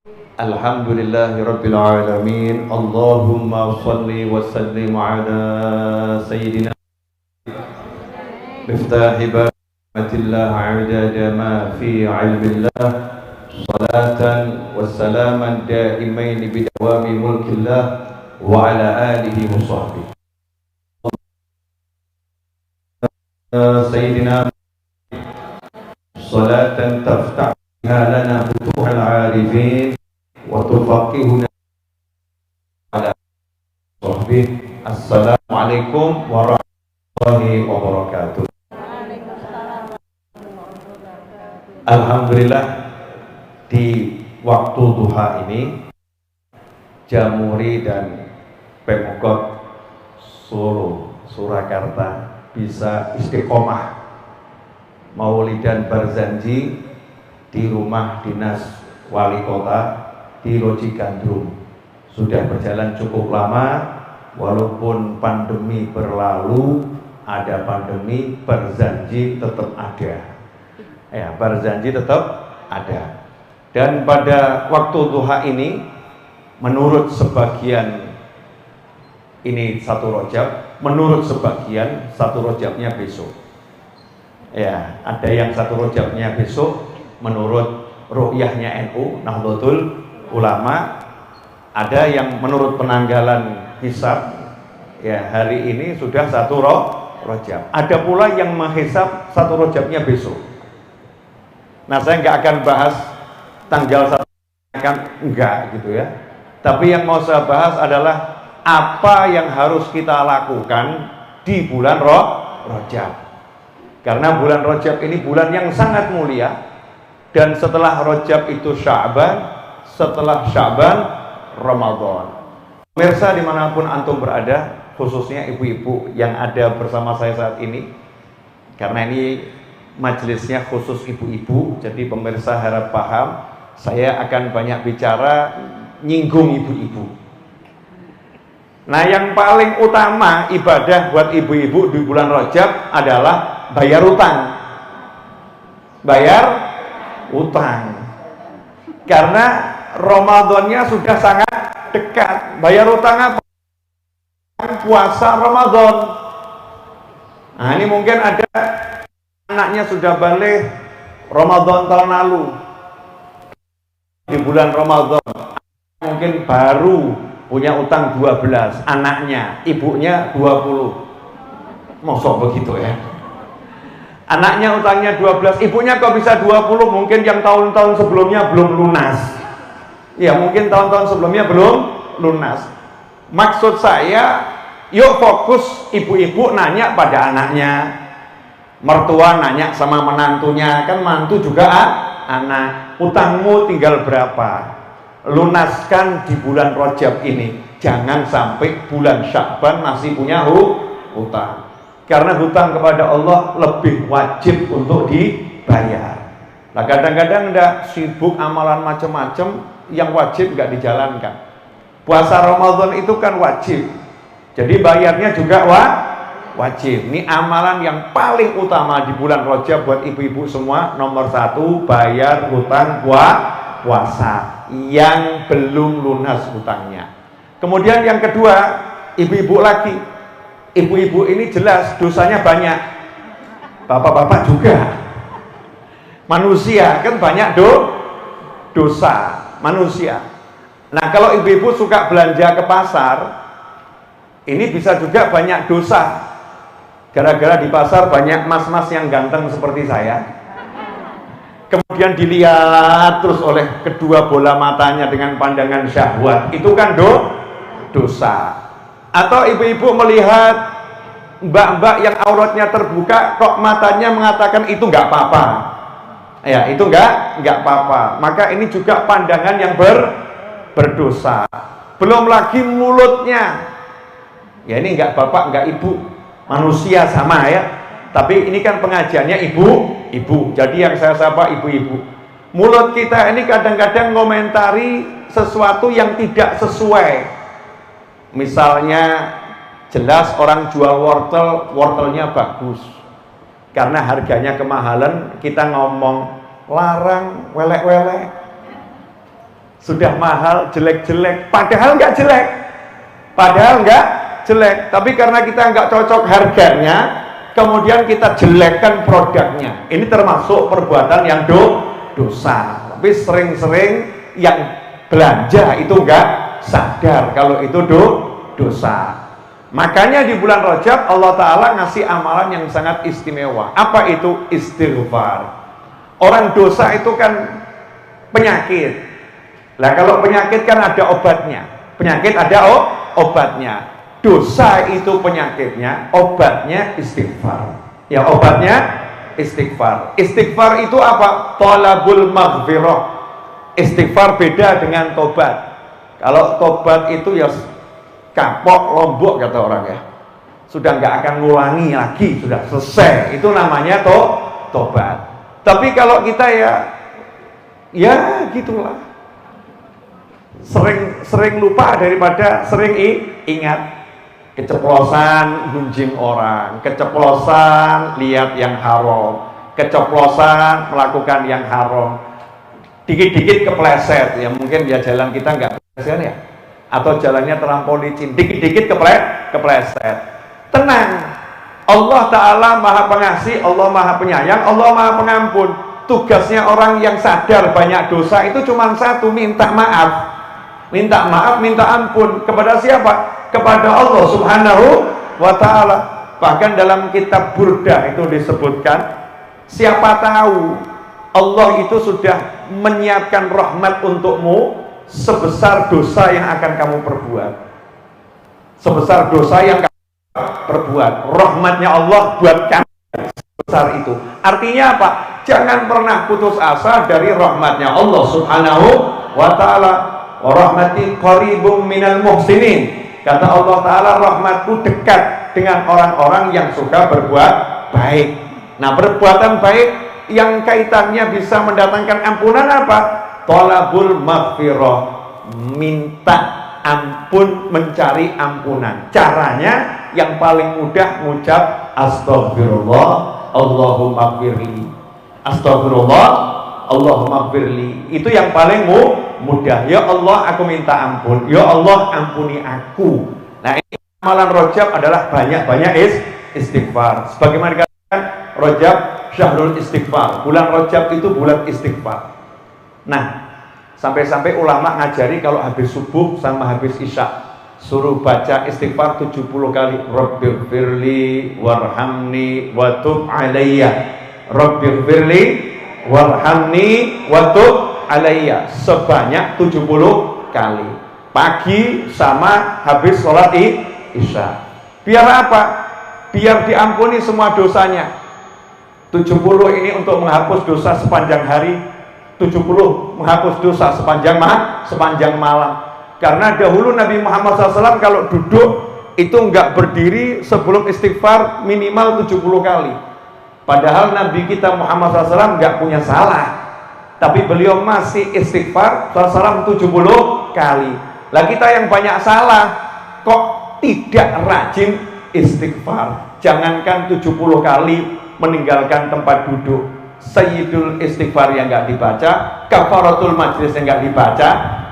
Alhamdulillahi Rabbil Alamin. Allahumma salli wa sallim ala Sayyidina Miftahi Bahatillah Adada ma fi ilmillah. Salatan wa salaman daimain bidawami mulkillah wa ala alihi wa sahbihi. Sayyidina salatan taftah lana futuhal arifin wa tufaqihuna ala sahbihi. Assalamualaikum warahmatullahi wabarakatuh. Alhamdulillah, di waktu duha ini Jamuri dan Pemkot Solo Surakarta bisa istiqomah maulidan berzanji di rumah dinas wali kota di Loji Gandrung. Sudah berjalan cukup lama, walaupun pandemi berlalu, ada pandemi, berzanji tetap ada. Ya, berzanji tetap ada. Dan pada waktu duha ini, menurut sebagian ini 1 Rajab, menurut sebagian 1 Rajabnya besok. Ya, ada yang 1 Rajabnya besok menurut ru'yahnya NU Nahdlatul Ulama, ada yang menurut penanggalan hisab ya hari ini sudah 1 Rajab. Ada pula yang menghisab 1 Rajabnya besok. Nah, saya nggak akan bahas tanggal 1 kan enggak gitu ya. Tapi yang mau saya bahas adalah apa yang harus kita lakukan di bulan Rajab. Karena bulan Rajab ini bulan yang sangat mulia, dan setelah Rajab itu Sya'ban, setelah Sya'ban Ramadan. Pemirsa dimanapun antum berada, khususnya ibu-ibu yang ada bersama saya saat ini, karena ini majelisnya khusus ibu-ibu, jadi pemirsa harap paham, saya akan banyak bicara nyinggung ibu-ibu. Nah, yang paling utama ibadah buat ibu-ibu di bulan Rajab adalah bayar utang. Bayar utang. Karena Ramadannya sudah sangat dekat. Bayar utang apa? Puasa Ramadan. Nah, ini mungkin ada anaknya sudah balik Ramadan tahun lalu. Di bulan Ramadan mungkin baru punya utang 12, anaknya, ibunya 20. Mosok begitu ya. Anaknya utangnya 12, ibunya kok bisa 20? Mungkin yang tahun-tahun sebelumnya belum lunas. Ya, mungkin tahun-tahun sebelumnya belum lunas. Maksud saya, yuk fokus ibu-ibu nanya pada anaknya. Mertua nanya sama menantunya, kan mantu juga anak. Utangmu tinggal berapa? Lunaskan di bulan Rajab ini. Jangan sampai bulan Sya'ban masih punya hutang. Karena hutang kepada Allah lebih wajib untuk dibayar. Nah, kadang-kadang enggak sibuk amalan macam-macam, yang wajib enggak dijalankan. Puasa Ramadan itu kan wajib. Jadi bayarnya juga wajib. Ini amalan yang paling utama di bulan Rajab buat ibu-ibu semua. Nomor 1, bayar hutang puasa yang belum lunas hutangnya. Kemudian yang kedua, ibu-ibu lagi. Ibu-ibu ini jelas dosanya banyak. Bapak-bapak juga. Manusia kan banyak dosa manusia. Nah, kalau ibu-ibu suka belanja ke pasar, ini bisa juga banyak dosa. Gara-gara di pasar banyak mas-mas yang ganteng seperti saya. Kemudian dilihat terus oleh kedua bola matanya dengan pandangan syahwat, itu kan dosa. Atau ibu-ibu melihat mbak-mbak yang auratnya terbuka, kok matanya mengatakan itu nggak apa-apa. Ya, itu nggak apa-apa. Maka ini juga pandangan yang berdosa. Belum lagi mulutnya. Ya, ini nggak bapak, nggak ibu, manusia sama ya. Tapi ini kan pengajiannya ibu. Jadi yang saya sapa ibu-ibu. Mulut kita ini kadang-kadang ngomentari sesuatu yang tidak sesuai. Misalnya jelas orang jual wortelnya bagus. Karena harganya kemahalan, kita ngomong larang welek-welek. Sudah mahal, jelek-jelek, padahal nggak jelek, tapi karena kita nggak cocok harganya, kemudian kita jelekkan produknya. Ini termasuk perbuatan yang dosa. Tapi sering-sering yang belanja itu nggak sadar kalau itu dosa. Makanya di bulan Rajab Allah Ta'ala ngasih amalan yang sangat istimewa. Apa itu? Istighfar. Orang dosa itu kan penyakit. Nah kalau penyakit kan ada obatnya. Penyakit ada obatnya. Dosa itu penyakitnya, obatnya istighfar. Ya obatnya istighfar. Istighfar itu apa? Thalabul maghfirah. Istighfar beda dengan tobat. Kalau tobat itu ya kapok lombok kata orang ya. Sudah nggak akan ngulangi lagi, sudah selesai. Itu namanya tobat. Tapi kalau kita ya gitulah. Sering lupa daripada sering ingat. Keceplosan gunjing orang, keceplosan lihat yang haram, keceplosan melakukan yang haram, dikit-dikit kepleset, ya mungkin ya jalan kita nggak kepleset ya, atau jalannya terlampau licin, dikit-dikit kepleset. Tenang, Allah Ta'ala Maha Pengasih, Allah Maha Penyayang, Allah Maha Pengampun. Tugasnya orang yang sadar banyak dosa itu cuma satu, minta maaf, minta ampun. Kepada siapa? Kepada Allah Subhanahu wa Ta'ala. Bahkan dalam kitab Burdah itu disebutkan, siapa tahu Allah itu sudah menyiapkan rahmat untukmu sebesar dosa yang akan kamu perbuat. Sebesar dosa yang kamu perbuat, rahmatnya Allah buat kamu sebesar itu. Artinya apa? Jangan pernah putus asa dari rahmatnya Allah Subhanahu wa Ta'ala. Wa rahmati qaribum minal muhsinin. Kata Allah Ta'ala, rahmatku dekat dengan orang-orang yang suka berbuat baik. Nah, perbuatan baik yang kaitannya bisa mendatangkan ampunan apa? Thalabul maghfirah, minta ampun, mencari ampunan. Caranya yang paling mudah mengucap astagfirullah, Allahumma gfirli. Astagfirullah, Allahumma gfirli. Itu yang paling mudah. Ya Allah, aku minta ampun. Ya Allah, ampuni aku. Nah, ini amalan Rajab adalah banyak-banyak istighfar. Sebagaimana dikatakan, Rajab syahrul istighfar. Bulan Rajab itu bulan istighfar. Nah, sampai-sampai ulama ngajari kalau habis subuh sama habis isya suruh baca istighfar 70 kali. Rabbighfirli warhamni wa tub alayya. Rabbighfirli warhamni wa tub alayya, sebanyak 70 kali pagi sama habis sholat isya. Biar apa? Biar diampuni semua dosanya. 70 ini untuk menghapus dosa sepanjang hari, 70 menghapus dosa sepanjang malam. Karena dahulu Nabi Muhammad SAW kalau duduk itu enggak berdiri sebelum istighfar minimal 70 kali. Padahal Nabi kita Muhammad SAW enggak punya salah, tapi beliau masih istighfar salam 70 kali. Lah kita yang banyak salah kok tidak rajin istighfar. Jangankan 70 kali meninggalkan tempat duduk, sayyidul istighfar yang enggak dibaca, kafaratul majlis yang enggak dibaca,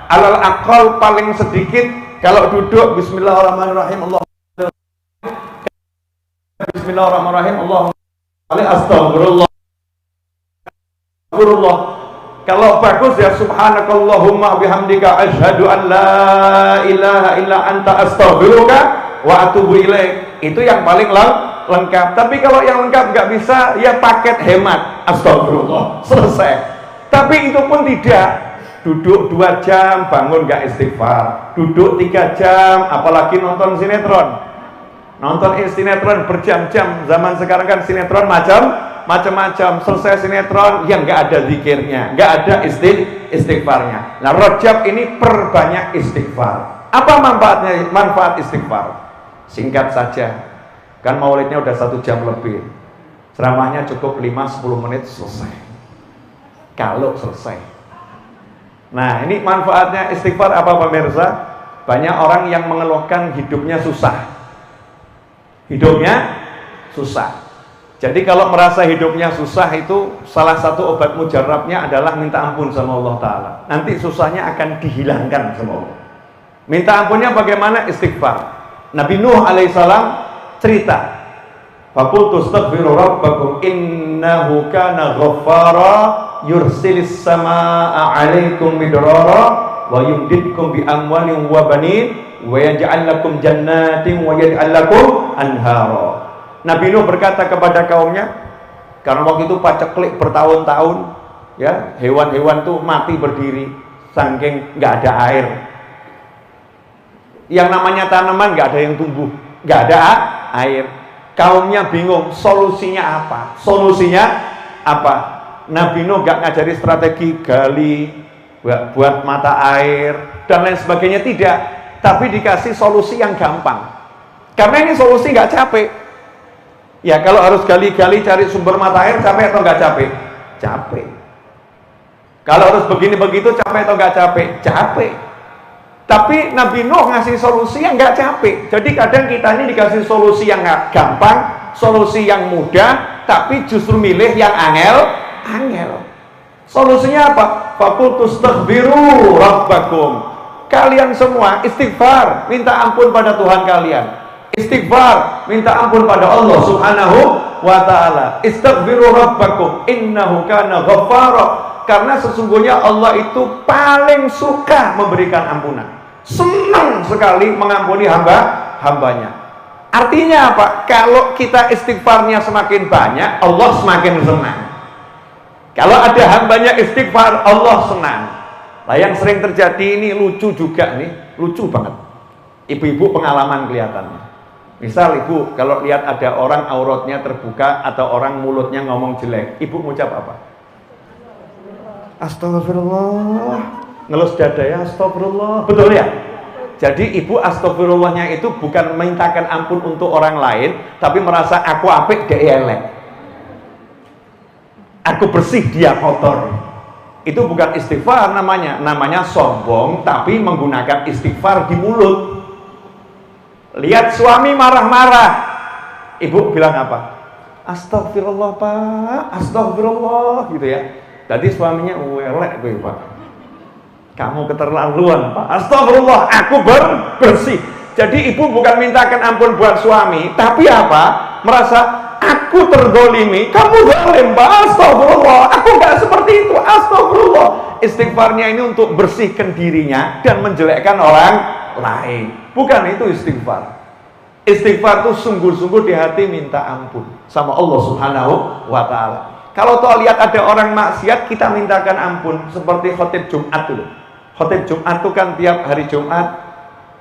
alal aqal paling sedikit kalau duduk bismillahirrahmanirrahim, Allahumma astagfirullah. Kalau bagus ya subhanakallahumma bihamdika asyhadu an la ilaha illa anta astaghfiruka wa atubu ilaik. Itu yang paling lengkap. Tapi kalau yang lengkap nggak bisa, ya paket hemat astagfirullah, selesai. Tapi itu pun tidak. Duduk 2 jam bangun nggak istighfar, duduk 3 jam apalagi nonton sinetron. Nonton sinetron berjam-jam. Zaman sekarang kan sinetron macam-macam. Selesai sinetron yang nggak ada zikirnya, nggak ada istighfarnya. Nah, Rajab ini perbanyak istighfar. Apa manfaatnya? Manfaat istighfar singkat saja, kan maulidnya udah 1 jam lebih, ceramahnya cukup 5-10 menit selesai, kalau selesai. Nah, ini manfaatnya istighfar apa pemirsa? Banyak orang yang mengeluhkan hidupnya susah. Jadi kalau merasa hidupnya susah itu salah satu obat mujarabnya adalah minta ampun sama Allah Ta'ala. Nanti susahnya akan dihilangkan sama Allah. Minta ampunnya bagaimana? Istighfar. Nabi Nuh alaihissalam cerita, faqultu astaghfiru rabbakum innahu kana ghaffara yursilis samaa'a 'alaikum midrara wa yumdidkum bi amwalin wa banin wa yaj'al lakum jannatin wa yaj'al lakum anhara. Nabi Nuh berkata kepada kaumnya, karena waktu itu paceklik bertahun-tahun, ya, hewan-hewan tuh mati berdiri saking nggak ada air. Yang namanya tanaman nggak ada yang tumbuh, nggak ada air. Kaumnya bingung, solusinya apa? Solusinya apa? Nabi Nuh nggak ngajari strategi gali buat mata air dan lain sebagainya, tidak. Tapi dikasih solusi yang gampang. Karena ini solusi nggak capek. Ya, kalau harus gali-gali cari sumber mata air, capek atau nggak capek? Capek. Kalau harus begini begitu, capek atau nggak capek? Capek. Tapi Nabi Nuh ngasih solusi yang nggak capek. Jadi kadang kita ini dikasih solusi yang gampang, solusi yang mudah, tapi justru milih yang angel. Solusinya apa? Faqultu astaghfiru rabbakum. Kalian semua istighfar, minta ampun pada Tuhan kalian. Istighfar, minta ampun pada Allah Subhanahu wa ta'ala. Istaghfiru rabbakum innahu kana ghaffara. Karena sesungguhnya Allah itu paling suka memberikan ampunan. Senang sekali mengampuni hambanya. Artinya apa? Kalau kita istighfarnya semakin banyak, Allah semakin senang. Kalau ada hambanya istighfar, Allah senang. Nah, yang sering terjadi ini lucu juga nih, lucu banget. Ibu-ibu pengalaman kelihatannya. Misal ibu kalau lihat ada orang auratnya terbuka atau orang mulutnya ngomong jelek, ibu mengucap apa? Astagfirullah. Ngelus dada ya, astagfirullah. Betul ya? Jadi ibu astagfirullahnya itu bukan mintakan ampun untuk orang lain, tapi merasa aku apik dia elek. Aku bersih dia kotor. Itu bukan istighfar namanya. Namanya sombong tapi menggunakan istighfar di mulut. Lihat suami marah-marah, ibu bilang apa? Astagfirullah Pak, astagfirullah, gitu ya. Tadi suaminya elek gue Pak, kamu keterlaluan Pak, astagfirullah, aku bersih. Jadi ibu bukan mintakan ampun buat suami, tapi apa? Merasa aku terzalimi, kamu zalim Pak, astagfirullah, aku gak seperti itu, astagfirullah. Istighfarnya ini untuk bersihkan dirinya dan menjelekkan orang lain. Bukan itu istighfar. Istighfar itu sungguh-sungguh di hati minta ampun sama Allah Subhanahu wa ta'ala. Kalau toh lihat ada orang maksiat, kita mintakan ampun. Seperti khotib Jumat dulu. Khotib Jumat itu kan tiap hari Jumat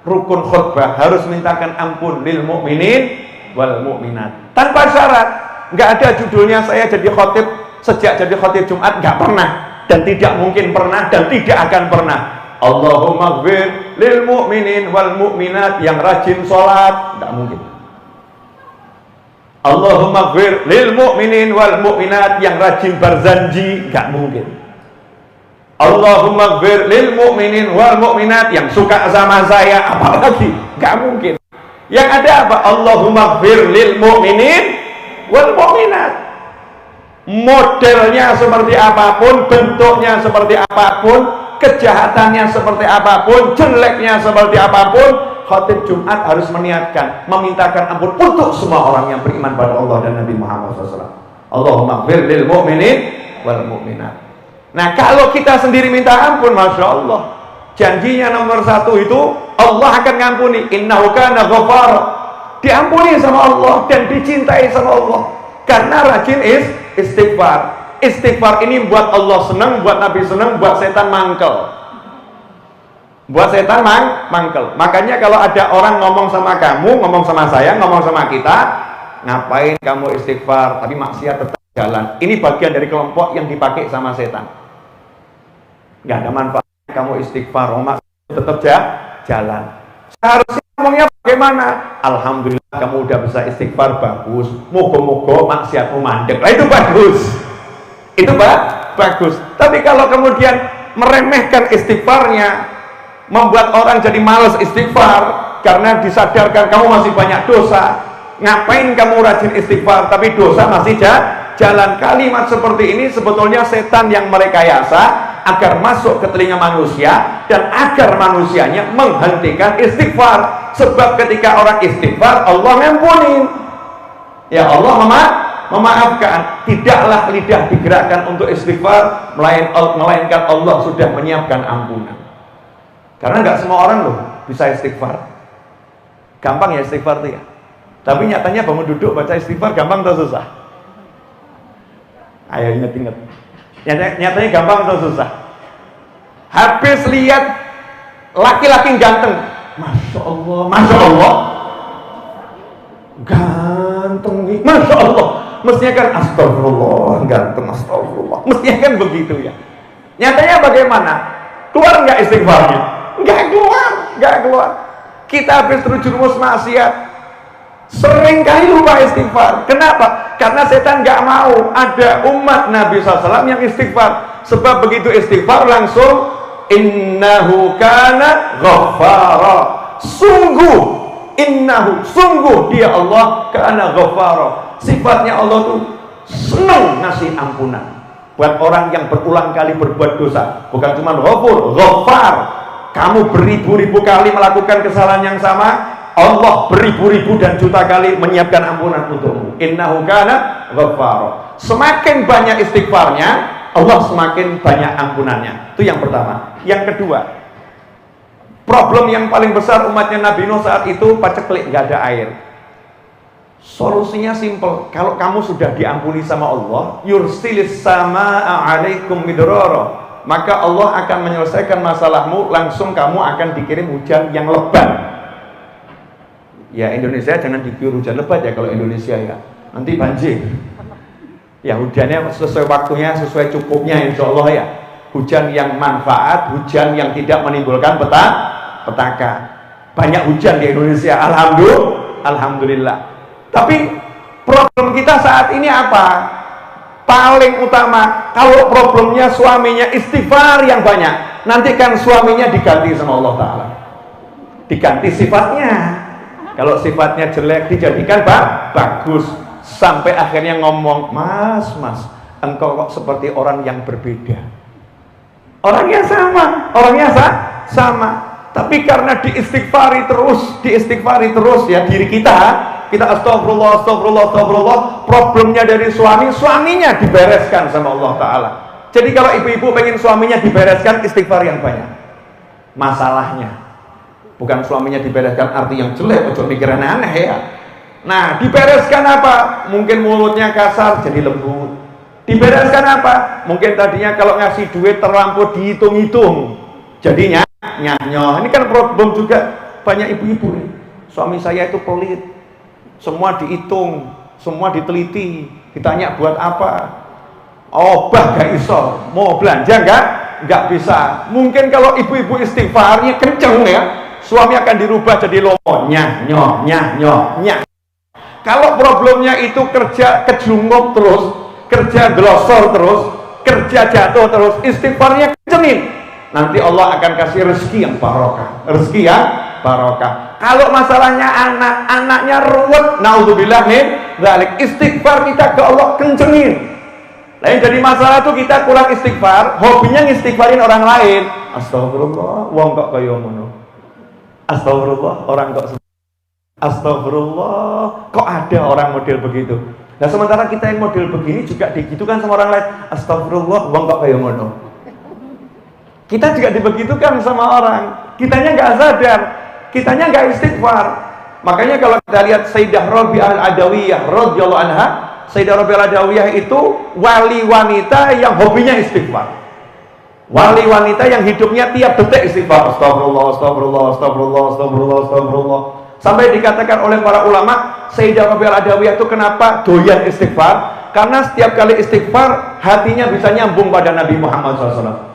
rukun khutbah harus mintakan ampun lil mu'minin wal mu'minat. Tanpa syarat. Nggak ada judulnya saya jadi khotib, sejak jadi khotib Jumat nggak pernah dan tidak mungkin pernah dan tidak akan pernah. Allahumma ghfir lil mu'minin wal mu'minat, yang rajin sholat, tidak mungkin. Allahumma ghfir lil mu'minin wal mu'minat, yang rajin berzanji, tidak mungkin. Allahumma ghfir lil mu'minin wal mu'minat, yang suka sama saya, apalagi, tidak mungkin. Yang ada apa? Allahumma ghfir lil mu'minin wal mu'minat. Modelnya seperti apapun, bentuknya seperti apapun, kejahatannya seperti apapun, jeleknya seperti apapun, khotib Jumat harus meniatkan, memintakan ampun untuk semua orang yang beriman pada Allah dan Nabi Muhammad SAW. Allahumma ghfir lil mu'minin wal mu'minat. Nah, kalau kita sendiri minta ampun, Masya Allah, janjinya nomor satu itu Allah akan ngampuni. Innahu kana ghafar. Diampuni sama Allah dan dicintai sama Allah karena rajin istighfar. Istighfar ini buat Allah senang, buat Nabi senang, buat setan mangkel. Buat setan mangkel. Makanya kalau ada orang ngomong sama kamu, ngomong sama saya, ngomong sama kita, ngapain kamu istighfar tapi maksiat tetap jalan. Ini bagian dari kelompok yang dipakai sama setan. Nggak ada manfaat kamu istighfar, maksiat tetap jalan. Seharusnya ngomongnya bagaimana? Alhamdulillah kamu udah bisa istighfar, bagus. Moga-moga maksiatmu mandek. Nah, itu bagus. Itu bagus. Tapi kalau kemudian meremehkan istighfarnya, membuat orang jadi malas istighfar karena disadarkan kamu masih banyak dosa, Ngapain kamu rajin istighfar tapi dosa masih jalan? Kalimat seperti ini sebetulnya setan yang merekayasa agar masuk ke telinga manusia dan agar manusianya menghentikan istighfar. Sebab ketika orang istighfar, Allah ngampunin. Ya Allah memaafkan. Tidaklah lidah digerakkan untuk istighfar, melainkan Allah sudah menyiapkan ampunan. Karena nggak semua orang loh bisa istighfar. Gampang ya istighfar itu ya. Tapi nyatanya bangun duduk baca istighfar gampang atau susah? Ayo ingat-ingat. Nyatanya gampang atau susah? Habis lihat laki-laki ganteng, Masya Allah, ganteng nih, Masya Allah. Mestinya kan astagfirullah, ganteng, astagfirullah. Mestinya kan begitu ya. Nyatanya bagaimana? Keluar nggak istighfarnya? Nggak keluar. Kita habis terjerumus maksiat, sering kali lupa istighfar. Kenapa? Karena setan nggak mau ada umat Nabi SAW yang istighfar. Sebab begitu istighfar langsung innahu kana ghaffara. Sungguh dia Allah kana ghaffara. Sifatnya Allah tuh senang ngasih ampunan buat orang yang berulang kali berbuat dosa. Bukan cuma ghafur, ghaffar. Kamu beribu-ribu kali melakukan kesalahan yang sama, Allah beribu-ribu dan juta kali menyiapkan ampunan untukmu. Innahu kana ghaffara. Semakin banyak istighfarnya, Allah semakin banyak ampunannya. Itu yang pertama. Yang kedua, problem yang paling besar umatnya Nabi Nuh saat itu paceklik, nggak ada air. Solusinya simple. Kalau kamu sudah diampuni sama Allah, yursilis samaa 'alaikum midrara, maka Allah akan menyelesaikan masalahmu. Langsung kamu akan dikirim hujan yang lebat. Ya Indonesia jangan diguyur hujan lebat ya kalau Indonesia ya, nanti banjir. Ya hujannya sesuai waktunya, sesuai cukupnya insya Allah ya. Hujan yang manfaat, hujan yang tidak menimbulkan petaka. Banyak hujan di Indonesia, alhamdulillah. Tapi problem kita saat ini apa? Paling utama, kalau problemnya suaminya istighfar yang banyak, nanti kan suaminya diganti sama Allah Ta'ala, diganti sifatnya. Kalau sifatnya jelek dijadikan bagus, sampai akhirnya ngomong, mas, engkau kok seperti orang yang berbeda. Orangnya sama, tapi karena diistighfari terus ya diri kita astagfirullah, problemnya dari suaminya dibereskan sama Allah Ta'ala. Jadi kalau ibu-ibu pengen suaminya dibereskan, istighfar yang banyak. Masalahnya bukan suaminya dibereskan arti yang jelek, ojo mikir aneh ya. Nah, dibereskan apa? Mungkin mulutnya kasar jadi lembut. Dibereskan apa? Mungkin tadinya kalau ngasih duit terlampau dihitung-hitung, jadinya nyah-nyoh. Ini kan problem juga banyak ibu-ibu nih. Suami saya itu pelit, semua dihitung, semua diteliti. Ditanya buat apa? Obah gak iso, mau belanja nggak bisa. Mungkin kalau ibu-ibu istighfarnya kenceng ya, suami akan dirubah jadi lomo, nyah. Kalau problemnya itu kerja kejunguk terus, kerja glosor terus, kerja jatuh terus, istighfarnya kencengin, nanti Allah akan kasih rezeki yang barokah. Kalau masalahnya anaknya ruwet, naudzubillah min dzalik, istighfar kita ke Allah kencengin. Lain jadi masalah tuh kita kurang istighfar, hobinya ngistighfarin orang lain. Astagfirullah, wong kok kaya ngono. Astagfirullah, orang kok astagfirullah, kok ada orang model begitu. Nah sementara kita yang model begini juga digitukan sama orang lain. Astagfirullah, wong kok kaya ngono. Kita juga dibegitukan sama orang. Kitanya nggak sadar, kitanya nggak istighfar. Makanya kalau kita lihat Sayyidah Rabi'ah Al-Adawiyah radhiyallahu anha, Sayyidah Rabi'ah Al-Adawiyah itu wali wanita yang hobinya istighfar. Wali wanita yang hidupnya tiap detik istighfar. Astagfirullah. Sampai dikatakan oleh para ulama, Sayyidah Rabi'ah Al-Adawiyah itu kenapa doyan istighfar? Karena setiap kali istighfar hatinya bisa nyambung pada Nabi Muhammad SAW.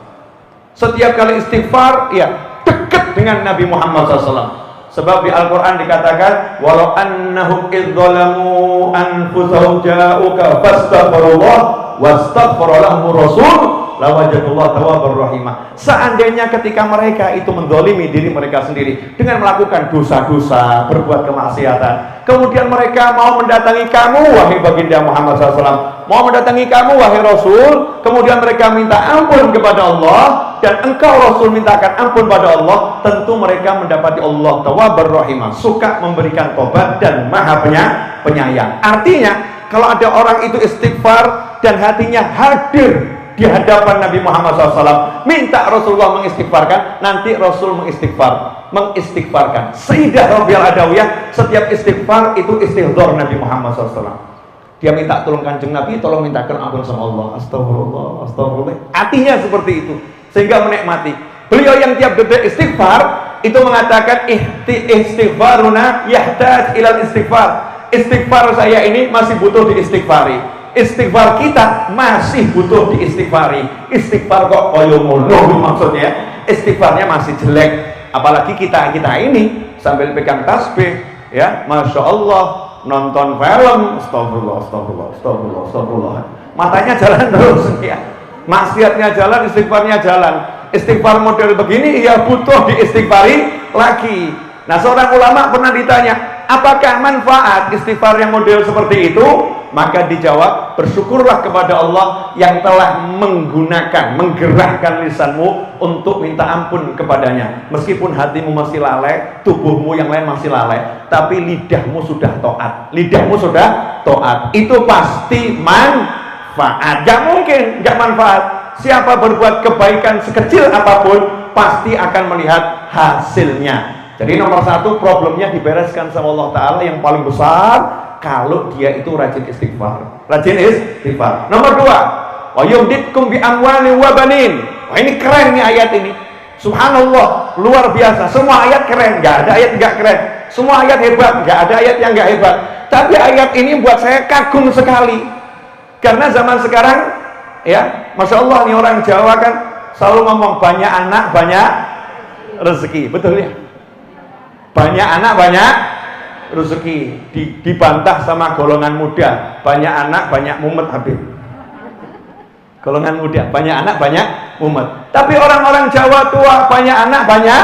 Setiap kali istighfar ya dekat dengan Nabi Muhammad SAW. Sebab di Al-Quran dikatakan, walau annahum idzalamu anfusahum ja'uka fastaghfirullah wastaghfara lahumur rasul lawajadullah tawwabur rahimah. Seandainya ketika mereka itu mendolimi diri mereka sendiri dengan melakukan dosa-dosa, berbuat kemaksiatan, kemudian mereka mau mendatangi kamu wahai baginda Muhammad SAW, mau mendatangi kamu wahai Rasul, kemudian mereka minta ampun kepada Allah dan engkau Rasul mintakan ampun pada Allah, tentu mereka mendapati Allah tawwabur rahimah, suka memberikan tobat dan maha penyayang. Artinya kalau ada orang itu istighfar dan hatinya hadir di hadapan Nabi Muhammad SAW, minta Rasulullah mengistighfarkan, nanti Rasul mengistighfarkan. Sayyidah Rabi'ah Adawiyah setiap istighfar itu istighfar Nabi Muhammad SAW. Dia minta tolong kanjeng Nabi, tolong mintakan ampun sama Allah. Astagfirullah, astagfirullah. Hatinya seperti itu, sehingga menikmati. Beliau yang tiap detik istighfar itu mengatakan istighfaruna yahtaj ilal istighfar. Istighfar saya ini masih butuh diistighfari. Istighfar kita masih butuh diistighfari. Istighfar kok koyo ngono maksudnya. Istighfarnya masih jelek. Apalagi kita ini sambil pegang tasbih, ya, masya Allah, nonton film, astagfirullah. Matanya jalan terus, ya. Maksiatnya jalan, istighfarnya jalan. Istighfar model begini, ya butuh diistighfari lagi. Nah, seorang ulama pernah ditanya, apakah manfaat istighfar yang model seperti itu? Maka dijawab, bersyukurlah kepada Allah yang telah menggerakkan lisanmu untuk minta ampun kepadanya. Meskipun hatimu masih lalai, tubuhmu yang lain masih lalai, tapi lidahmu sudah taat. Itu pasti manfaat. Gak mungkin gak manfaat. Siapa berbuat kebaikan sekecil apapun, pasti akan melihat hasilnya. Jadi nomor satu, problemnya dibereskan sama Allah Ta'ala yang paling besar kalau dia itu rajin istighfar. Nomor dua, wa yumditkum bi amwali wa banin. Wah, ini keren nih ayat ini. Subhanallah, luar biasa. Semua ayat keren, nggak ada ayat nggak keren. Semua ayat hebat, nggak ada ayat yang nggak hebat. Tapi ayat ini buat saya kagum sekali. Karena zaman sekarang, ya, masya Allah nih orang Jawa kan selalu ngomong banyak anak banyak rezeki, betul ya? Banyak anak banyak rezeki, dibantah sama golongan muda, banyak anak banyak mumet. Habib golongan muda, banyak anak banyak mumet. Tapi orang-orang Jawa tua banyak anak banyak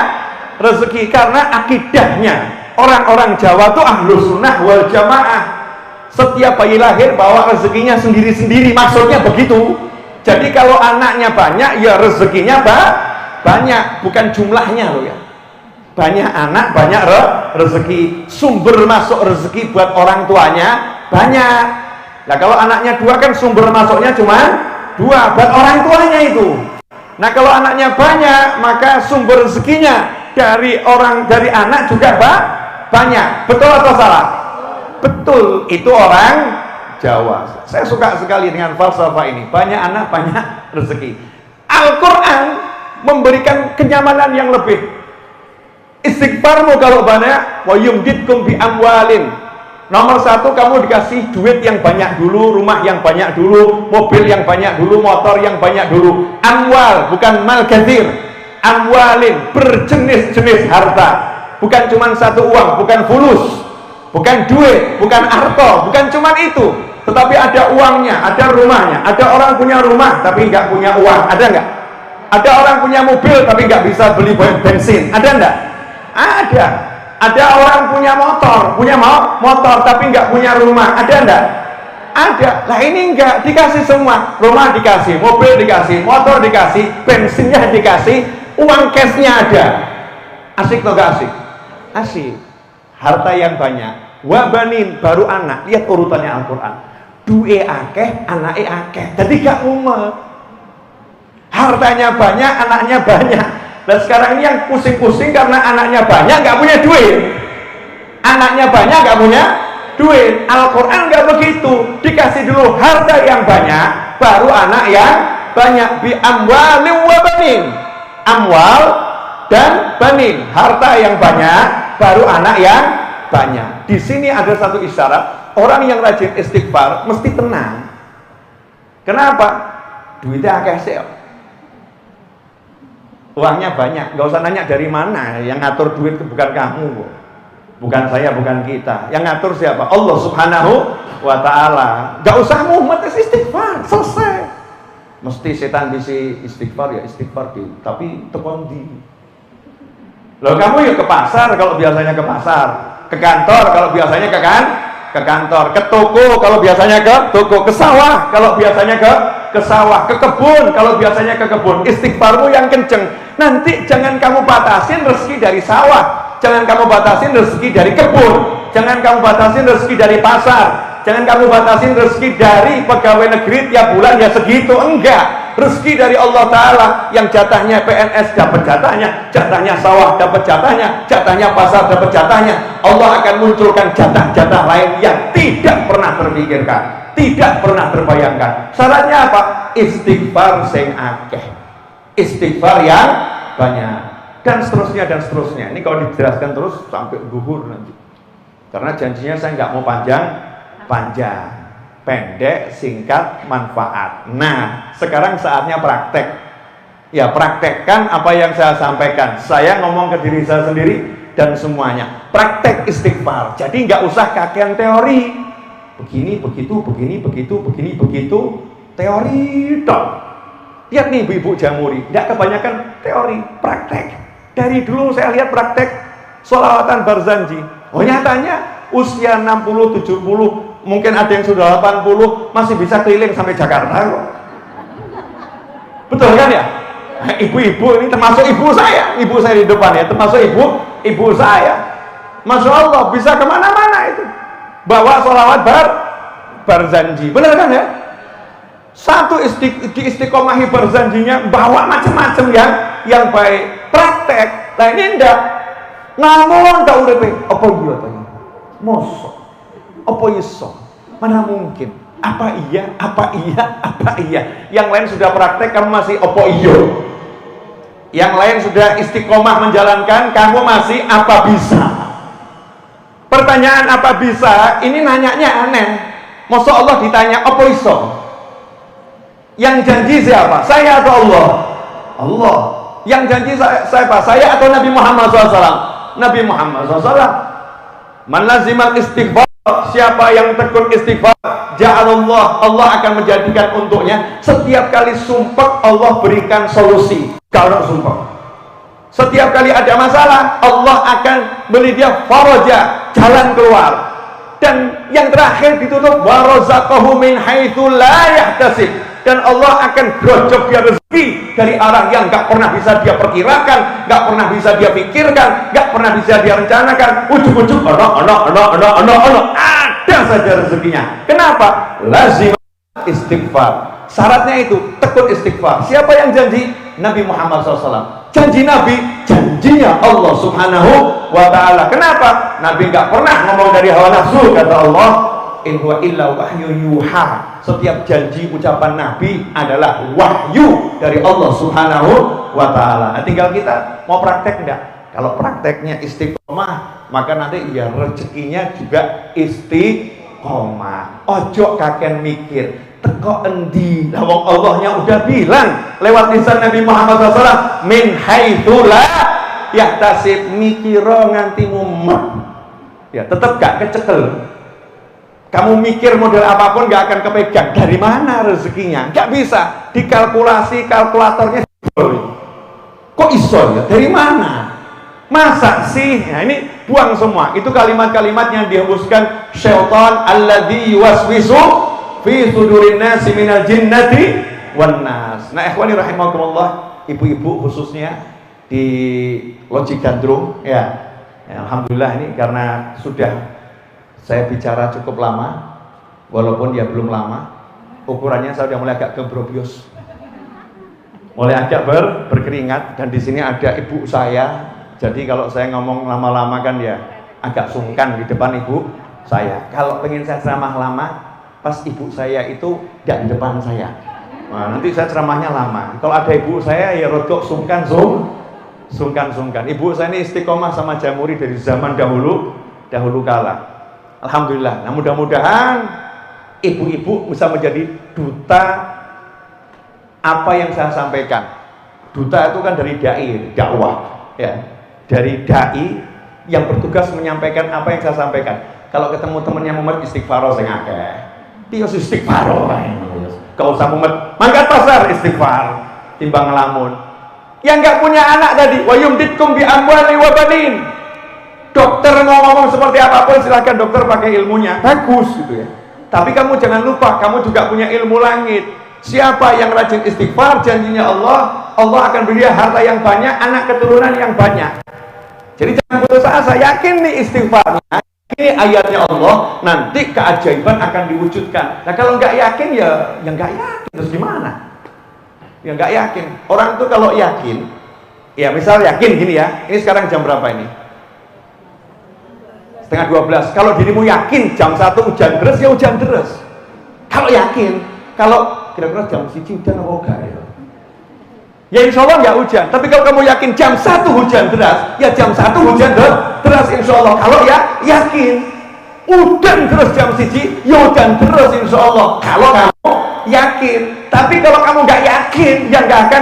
rezeki, karena akidahnya orang-orang Jawa tuh ahlus sunnah wal jamaah. Setiap bayi lahir bawa rezekinya sendiri-sendiri, maksudnya begitu. Jadi kalau anaknya banyak, ya rezekinya banyak, bukan jumlahnya loh ya. Banyak anak banyak rezeki, sumber masuk rezeki buat orang tuanya banyak. Nah kalau anaknya dua kan sumber masuknya cuma dua buat orang tuanya itu. Nah kalau anaknya banyak, maka sumber rezekinya dari anak juga banyak. Betul atau salah? Betul, itu orang Jawa. Saya suka sekali dengan falsafah ini, banyak anak banyak rezeki. Al-Quran memberikan kenyamanan yang lebih. Istighfarmu kalau banyak, wa yumditkum bi amwalin. Nomor satu, kamu dikasih duit yang banyak dulu, rumah yang banyak dulu, mobil yang banyak dulu, motor yang banyak dulu. Amwal, bukan mal katsir. Amwalin, berjenis-jenis harta. Bukan cuma satu uang, bukan fulus, bukan duit, bukan harta, bukan cuma itu. Tetapi ada uangnya, ada rumahnya. Ada orang punya rumah tapi nggak punya uang, ada nggak? Ada orang punya mobil tapi nggak bisa beli bensin, ada nggak? Ada orang punya motor tapi nggak punya rumah, ada enggak? Ada. Lah ini enggak, dikasih semua, rumah dikasih, mobil dikasih, motor dikasih, bensinnya dikasih, uang cashnya ada. Asik atau gak asik? Asik. Harta yang banyak, wabanin, baru anak. Lihat urutannya Al-Quran, duwe akeh, anake akeh, jadi gak umat. Hartanya banyak, anaknya banyak. Dan sekarang ini yang pusing-pusing karena anaknya banyak gak punya duit. Anaknya banyak gak punya duit. Al-Quran gak begitu, dikasih dulu harta yang banyak, baru anak yang banyak. Bi amwali wa banin, amwal dan banin, harta yang banyak, baru anak yang banyak. Di sini ada satu isyarat, orang yang rajin istighfar mesti tenang. Kenapa? Duitnya akeh sih, uangnya banyak, gak usah nanya dari mana. Yang ngatur duit itu bukan kamu, bukan saya, bukan kita. Yang ngatur siapa? Allah Subhanahu wa Ta'ala. Gak usah mumet, istighfar, selesai. Mesti setan bisa istighfar ya istighfar di, tapi tekon di. Loh kamu ya ke pasar kalau biasanya ke pasar, ke kantor kalau biasanya ke kantor, ke toko kalau biasanya ke toko, ke sawah kalau biasanya ke sawah, ke kebun kalau biasanya ke kebun. Istighfarmu yang kenceng. Nanti jangan kamu batasin rezeki dari sawah, jangan kamu batasin rezeki dari kebun, jangan kamu batasin rezeki dari pasar, jangan kamu batasin rezeki dari pegawai negeri tiap bulan ya segitu. Enggak. Rezeki dari Allah Ta'ala yang jatahnya PNS dapat jatahnya, jatahnya sawah dapat jatahnya, jatahnya pasar dapat jatahnya. Allah akan munculkan jatah-jatah lain yang tidak pernah terpikirkan, tidak pernah terbayangkan. Syaratnya apa? Istighfar sing akeh, istighfar yang banyak, dan seterusnya dan seterusnya. Ini kalau dijelaskan terus sampai gugur nanti, karena janjinya saya nggak mau panjang, pendek, singkat, manfaat. Nah, sekarang saatnya praktek. Ya, praktekkan apa yang saya sampaikan. Saya ngomong ke diri saya sendiri dan semuanya. Praktek istighfar. Jadi nggak usah kakean teori. Begini, begitu, begini, begitu, begini, begitu. Teori dong. Lihat nih ibu-ibu Jamuri, nggak kebanyakan teori, praktek. Dari dulu saya lihat praktek sholawatan Barzanji. Oh, nyatanya usia 60, 70, mungkin ada yang sudah 80 masih bisa keliling sampai Jakarta kok. Betul kan ya? Ibu-ibu ini termasuk ibu saya di depan ya, termasuk ibu saya. Masya Allah bisa kemana-mana itu, bawa sholawat Barzanji, benar kan ya? Satu istiqomahi Barzanjinya, bawa macam-macam yang baik, praktek. Nah ini enggak namun tak udah apa dia tanya mosok apa iso? Mana mungkin? Apa iya? Yang lain sudah praktek, kamu masih opo iyo? Yang lain sudah istiqomah menjalankan, kamu masih apa bisa? Pertanyaan apa bisa? Ini nanyanya aneh. Masa Allah ditanya opo iso? Yang janji siapa? Saya atau Allah? Allah. Yang janji siapa? Saya atau Nabi Muhammad SAW? Nabi Muhammad SAW. Man lazimal istighfar, siapa yang tekun istighfar, ja'alallah, Allah akan menjadikan untuknya setiap kali sumpah Allah berikan solusi. Kalau sumpah, setiap kali ada masalah Allah akan beri dia faraja, jalan keluar. Dan yang terakhir ditutup warazaqahu min haitsu la yahtasib, dan Allah akan grojok dia rezeki dari arah yang gak pernah bisa dia perkirakan, gak pernah bisa dia pikirkan, gak pernah bisa dia rencanakan. Ujuk-ujuk ada saja rezekinya. Kenapa? Lazim istighfar. Syaratnya itu tekun istighfar. Siapa yang janji? Nabi Muhammad SAW. Janji Nabi, janjinya Allah Subhanahu wa Ta'ala. Kenapa? Nabi gak pernah ngomong dari hawa nafsu, kata Allah, in huwa illa wahyu yuha. Setiap janji ucapan Nabi adalah wahyu dari Allah Subhanahu wa Ta'ala. Nah, tinggal kita mau praktek enggak? Kalau prakteknya istiqomah, maka nanti ya rezekinya juga istiqomah. Ojo kaken mikir teko endi. Lah wong Allahnya udah bilang lewat lisan Nabi Muhammad SAW, min haitsu la yahtasib, mikiro nganti mumet. Ya tetap gak kecekel. Kamu mikir model apapun gak akan kepegang. Dari mana rezekinya? Gak bisa dikalkulasi, kalkulatornya kok iso ya? Dari mana? Masa sih? Nah ini buang semua. Itu kalimat-kalimat yang dihembuskan syaitan alladzi yuwaswisu fi sudurin nasi minal jinnati wan nas. Nah ikhwani rahimakumullah, ibu-ibu khususnya di Loji Gandrung ya. Alhamdulillah ini karena sudah saya bicara cukup lama, walaupun dia belum lama, ukurannya saya sudah mulai agak gebrobios, mulai agak berkeringat, dan di sini ada ibu saya. Jadi kalau saya ngomong lama-lama kan ya agak sungkan di depan ibu saya. Kalau pengen saya ceramah lama, pas ibu saya itu tidak di depan saya. Nah, nanti saya ceramahnya lama. Kalau ada ibu saya ya rodok sungkan. Ibu saya ini istiqomah sama Jamuri dari zaman dahulu kala. Alhamdulillah. Nah mudah-mudahan ibu-ibu bisa menjadi duta apa yang saya sampaikan. Duta itu kan dari dai, dakwah ya. Dari dai yang bertugas menyampaikan apa yang saya sampaikan. Kalau ketemu temennya mumet istighfar sing akeh. Dia istighfar. Kau usah mumet, mangkat pasar istighfar timbang ngelamun. Yang nggak punya anak tadi, wa yumditkum bi amwali wa banin. Dokter mau ngomong seperti apapun silahkan dokter pakai ilmunya, bagus gitu ya. Tapi kamu jangan lupa, kamu juga punya ilmu langit. Siapa yang rajin istighfar, janjinya Allah akan beri dia harta yang banyak, anak keturunan yang banyak. Jadi jangan putus asa, yakin nih istighfarnya, ini ayatnya Allah, nanti keajaiban akan diwujudkan. Nah kalau nggak yakin ya nggak yakin, terus gimana? Ya nggak yakin. Orang itu kalau yakin, ya misal yakin gini ya, ini sekarang jam berapa ini? Setengah 12. Kalau dirimu yakin jam 1 hujan deras, ya hujan deras. Kalau yakin, kalau kira-kira jam 1 hujan apa enggak ya? Ya insya Allah nggak hujan. Tapi kalau kamu yakin jam 1 hujan deras, ya jam 1 hujan deras insya Allah. Kalau ya yakin hujan deras jam 1, ya hujan deras insya Allah. Kalau kamu yakin. Tapi kalau kamu nggak yakin, ya nggak akan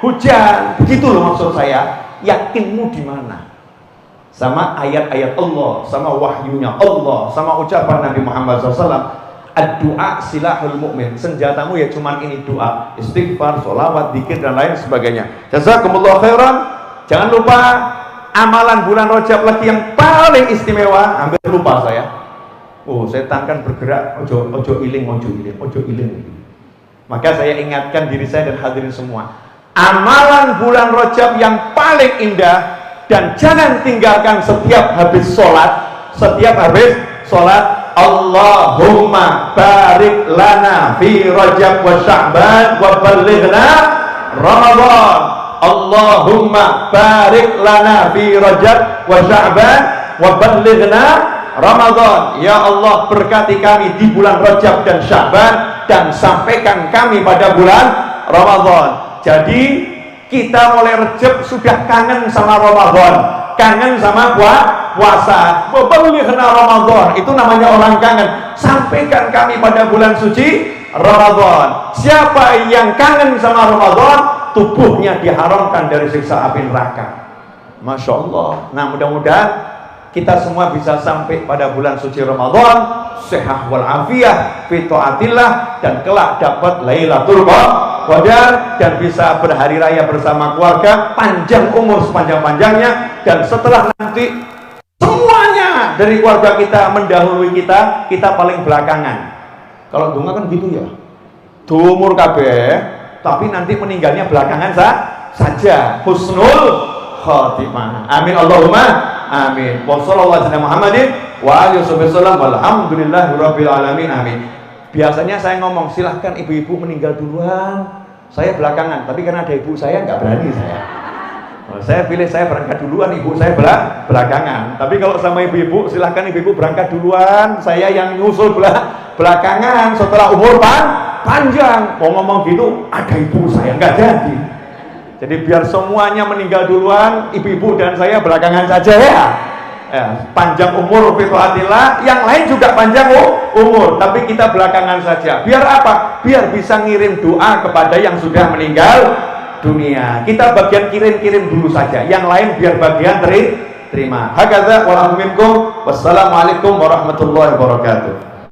hujan. Begitu loh maksud saya. Yakinmu di mana? Sama ayat-ayat Allah, sama wahyunya Allah, sama ucapan Nabi Muhammad SAW. Ad-du'a silahul mu'min. Senjatamu ya cuman ini doa, istighfar, sholawat, zikir dan lain sebagainya. Jazakumullah khairan. Jangan lupa amalan bulan Rajab lagi yang paling istimewa. Hampir lupa saya. Oh, setan kan bergerak. Ojo iling. Maka saya ingatkan diri saya dan hadirin semua. Amalan bulan Rajab yang paling indah, dan jangan tinggalkan setiap habis sholat. Allahumma barik lana fi Rajab wa Sya'ban wa ballighna Ramadan. Allahumma barik lana fi Rajab wa Sya'ban wa ballighna Ramadan. Ya Allah, berkati kami di bulan Rajab dan Sya'ban dan sampaikan kami pada bulan Ramadan. Jadi kita mulai Rajab sudah kangen sama Ramadan, kangen sama puasa. Ballighna Ramadan, itu namanya orang kangen. Sampaikan kami pada bulan suci Ramadan. Siapa yang kangen sama Ramadan, tubuhnya diharamkan dari siksa api neraka. Masya Allah. Nah mudah-mudahan kita semua bisa sampai pada bulan suci Ramadan sehat walafiat fi taatillah, dan kelak dapat Lailatul Qadar dan bisa berhari raya bersama keluarga, panjang umur sepanjang-panjangnya, dan setelah nanti semuanya dari keluarga kita mendahului kita paling belakangan. Kalau dunga kan gitu ya, umur kabeh tapi nanti meninggalnya belakangan saja. Husnul khotimah. Amin Allahumma amin. Wa sallallahu alaihi Muhammadin wa alihi wasallam walhamdulillahirabbil alamin. Amin. Biasanya saya ngomong silahkan ibu-ibu meninggal duluan, saya belakangan. Tapi karena ada ibu saya nggak berani saya. Saya pilih saya berangkat duluan, ibu saya belakangan. Tapi kalau sama ibu-ibu silahkan ibu-ibu berangkat duluan, saya yang nyusul belakangan setelah umur panjang. Mau ngomong gitu ada ibu saya nggak jadi. Jadi biar semuanya meninggal duluan, ibu-ibu dan saya belakangan saja ya. Panjang umur fitwatillah, yang lain juga panjang umur, tapi kita belakangan saja. Biar apa? Biar bisa ngirim doa kepada yang sudah meninggal dunia. Kita bagian kirim-kirim dulu saja, yang lain biar bagian terima. Hakadza wa minkum. Wassalamualaikum warahmatullahi wabarakatuh.